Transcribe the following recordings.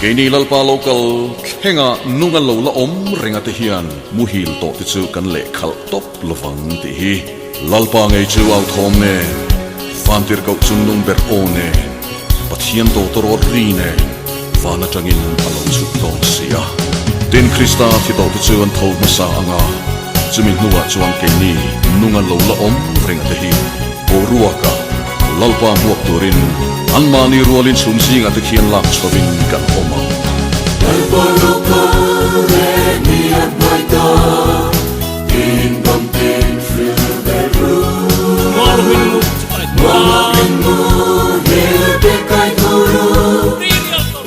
Kini lalpa lokal henga nungan lo la renga te hian muhil to te chu kan le khal top lovang te hi lalpa ngai chu au thom ne fantir kau chundung ber one pathian to toro ri ne fana tangin alo chu to sia tin krista thi to te chu an thol ma sa anga chumin nuwa chuan kini nungan lo la renga te hi boruaka lalpa muak turin anmani rualin sumsinga te khian lak chawin kan oma Lalpa lokal le ni at baita tin bam tin fill the room Walwin mu hil te kai guru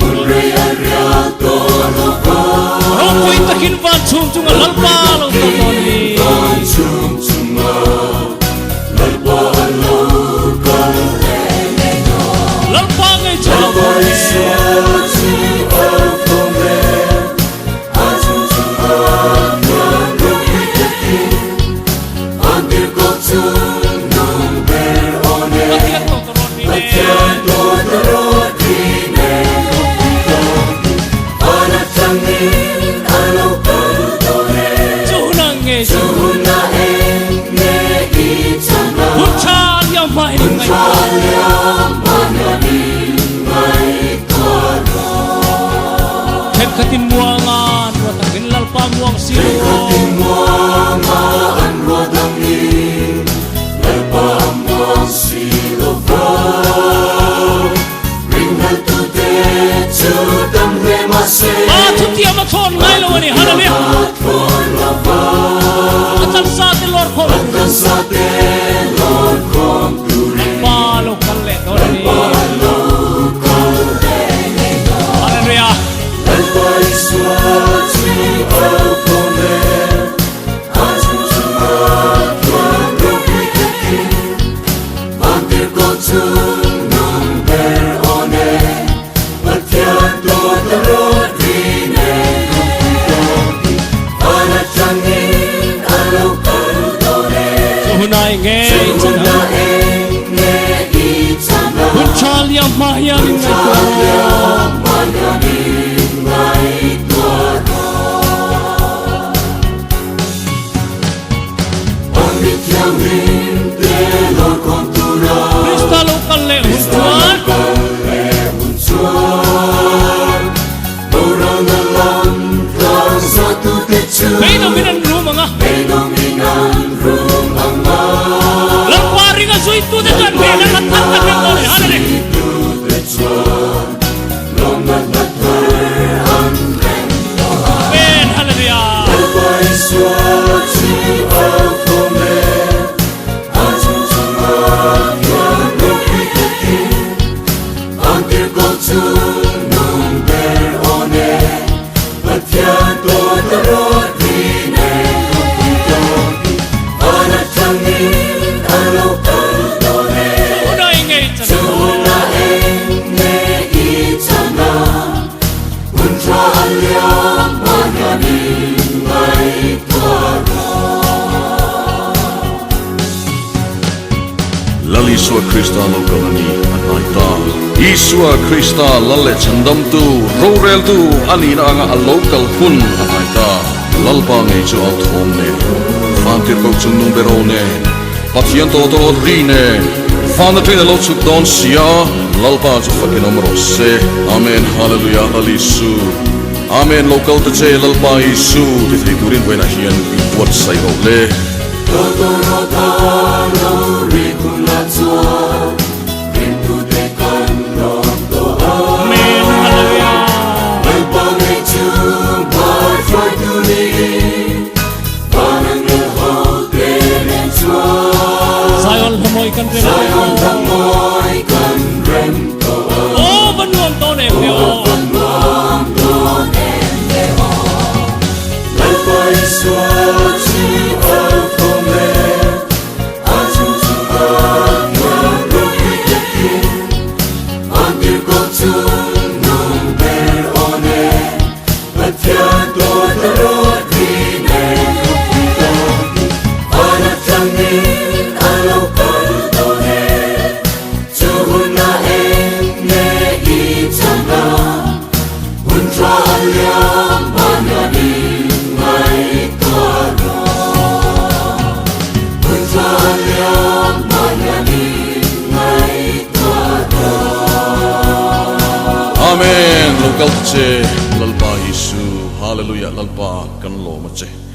Unre arya to loka Rongkoi takin van chung chung lalpa lokal ni Van chung chung lalpa lokal le ni no lalpa ngai chu Lalpa iswa chi au kome Achung chung nyan rupi teki Andir ko chung nung ber one Patian to tarot dine Anak tangin alo kaldone Chunang ngai chu Chuna enge itana Puchal yang mai ngai Chalyam manyanin ngai karo Khet khatin muangan wa takin lalpa muang silo Kating muanga an rodami Lalpa amang silova Ringal tu te chudam remase Thutia ma thon ngai lo ni halami Athon lava atal sa te lor khol Akan sate lor kom turi pa lokal le dor ni Lokal le no haleluya Lalpa iswa chi au kome Achung chunga tuan rupi teki Antir ko chung nung ber one Patian to tarot dine rupi toki Anak tangin alo kaldone hunai ngai Chuna enge itana Puchal yang mai yang ngai Chalyam manyanin ngai karo Amit yang rinte lor kontura Krista lokal le huntuan Kale uncuan Orang alam kan satu tecu Peno minan rumanga Penomingan rumang lalpa ringa sui tu te kan bena katar kan ngol halale Itu tecuan Lomat batar anreng ben haleluya Lalpa iswa chi au kome Achung chunga nyan rupi teki Antir ko chung nung ber one Patian to tarot dine rupi toki Anak tangin alo kaldone hunai ngai Chuna enge itana Untra alyam manyanin ngai karo lali sua krista lokal ani anaita isua krista lalle chandam tu rorel tu ani na anga a local hun anaita lalpa ngai chu au thom ne fantir ko chundung berone pathian to toro ri ne fana tena lo chu don sia lalpa chu fakin omro se amen hallelujah alisu amen local te che lalpa isu te figurin buena hian what sai ro le Totoro rikun latsua Rintu tekan nom doa men haleluya Lalpa ngai chu bar fai tuli Panang leho tenen chua sayol hamoi kan re Sayon tangoi kan rem toa o banuam to ne pyo Panuam donen leo Lalpa iswa chi au kome Achung chunga nyan rupi teki Antir ko chung nung ber one Patian to tarot dine rupi toki Anak tangin alo kaldone Chuna enge itana lokal che lalpa Yesu hallelujah lalpa kan lo ma che